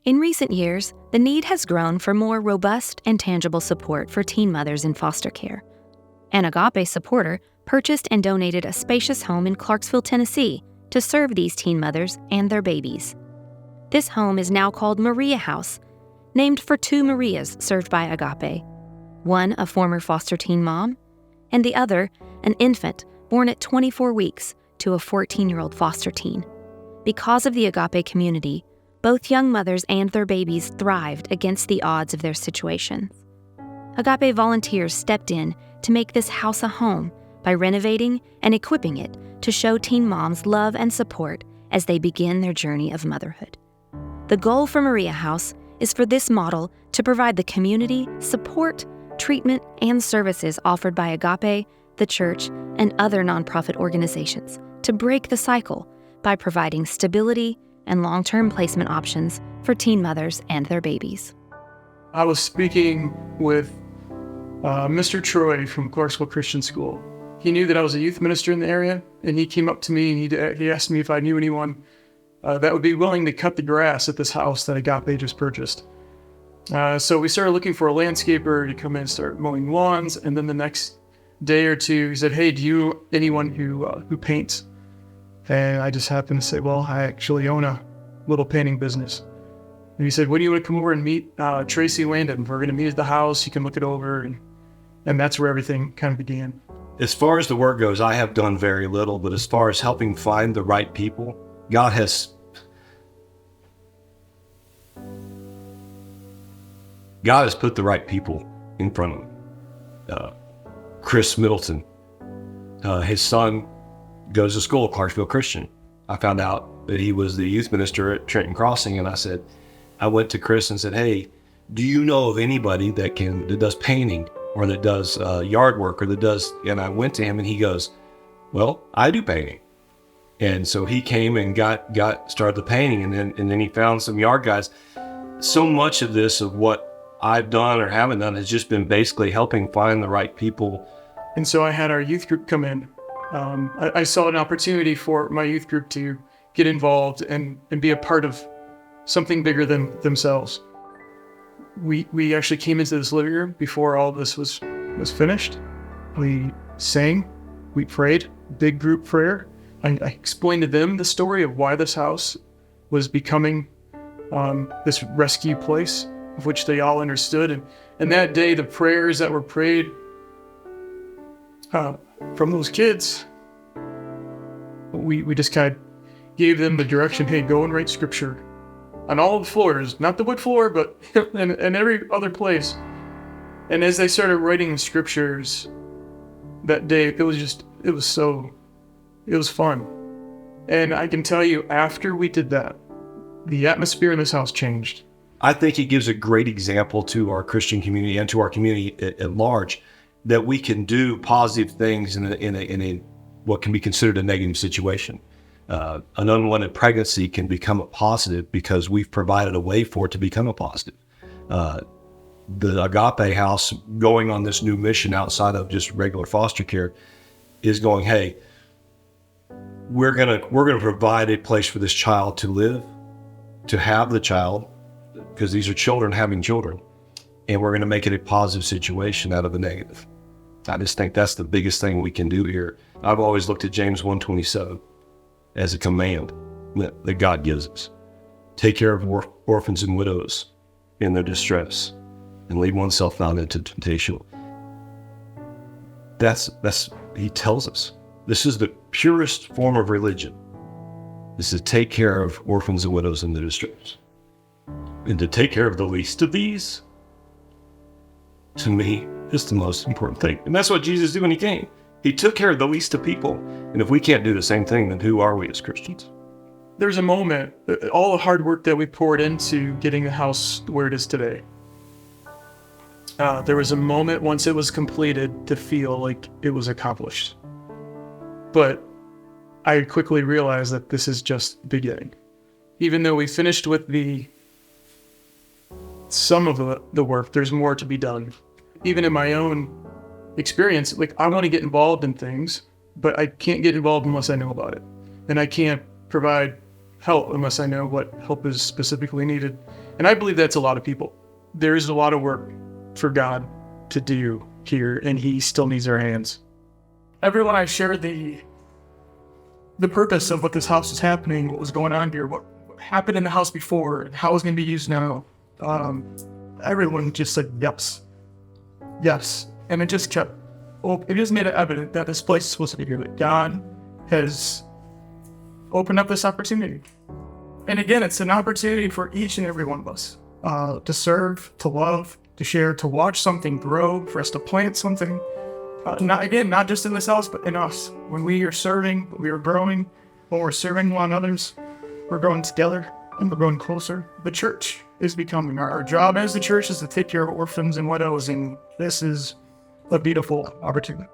In recent years, the need has grown for more robust and tangible support for teen mothers in foster care. An AGAPE supporter purchased and donated a spacious home in Clarksville, Tennessee, to serve these teen mothers and their babies. This home is now called Maria House, named for two Marias served by AGAPE, one a former foster teen mom, and the other an infant born at 24 weeks to a 14-year-old foster teen. Because of the AGAPE community, both young mothers and their babies thrived against the odds of their situations. AGAPE volunteers stepped in to make this house a home by renovating and equipping it to show teen moms love and support as they begin their journey of motherhood. The goal for Maria House is for this model to provide the community support, treatment, and services offered by AGAPE, the church, and other nonprofit organizations to break the cycle by providing stability and long-term placement options for teen mothers and their babies. I was speaking with Mr. Troy from Clarksville Christian School. He knew that I was a youth minister in the area, and he came up to me and he asked me if I knew anyone that would be willing to cut the grass at this house that AGAPE just purchased. So we started looking for a landscaper to come in and start mowing lawns, and then the next day or two, he said, "Hey, do you know anyone who paints?" And I just happened to say, "Well, I actually own a little painting business." And he said, "When do you want to come over and meet Tracy Landon? We're going to meet at the house. You can look it over." And that's where everything kind of began. As far as the work goes, I have done very little, but as far as helping find the right people, God has put the right people in front of him. Chris Middleton, his son goes to school at Clarksville Christian. I found out that he was the youth minister at Trenton Crossing, and I went to Chris and said, "Hey, do you know of anybody that does painting or that does yard work or that does," and I went to him and he goes, "Well, I do painting." And so he came and started the painting, and then he found some yard guys. So much of this, of what I've done or haven't done, has just been basically helping find the right people. And so I had our youth group come in. I saw an opportunity for my youth group to get involved and be a part of something bigger than themselves. We actually came into this living room before all this was finished. We sang, we prayed, big group prayer. I explained to them the story of why this house was becoming this rescue place, of which they all understood. And that day, the prayers that were prayed from those kids, we just kind of gave them the direction, "Hey, go and write scripture on all the floors, not the wood floor, but and every other place." And as they started writing the scriptures that day, it was fun. And I can tell you, after we did that, the atmosphere in this house changed. I think it gives a great example to our Christian community and to our community at large that we can do positive things in a what can be considered a negative situation. An unwanted pregnancy can become a positive because we've provided a way for it to become a positive. The AGAPE house going on this new mission outside of just regular foster care is going, "Hey, we're gonna provide a place for this child to live, to have the child, because these are children having children, and we're going to make it a positive situation out of the negative." I just think that's the biggest thing we can do here. I've always looked at James 1:27 as a command that God gives us. Take care of orphans and widows in their distress and leave oneself not into temptation. He tells us. This is the purest form of religion. This is to take care of orphans and widows in their distress. And to take care of the least of these, to me, is the most important thing. And that's what Jesus did when he came. He took care of the least of people. And if we can't do the same thing, then who are we as Christians? There's a moment, all the hard work that we poured into getting the house where it is today. There was a moment once it was completed to feel like it was accomplished. But I quickly realized that this is just the beginning. Even though we finished with some of the work, there's more to be done. Even in my own experience, like, I want to get involved in things, but I can't get involved unless I know about it. And I can't provide help unless I know what help is specifically needed. And I believe that's a lot of people. There is a lot of work for God to do here, and he still needs our hands. Everyone I shared the purpose of what this house is happening, what was going on here, what happened in the house before, and how it's going to be used now. Everyone just said yes. Yes. And it just kept, it just made it evident that this place is supposed to be here, that God has opened up this opportunity. And again, it's an opportunity for each and every one of us to serve, to love, to share, to watch something grow, for us to plant something. Not just in this house, but in us. When we are serving, we are growing. When we're serving one others, we're growing together and we're growing closer. The church is becoming. Our job as the church is to take care of orphans and widows, and this is a beautiful opportunity.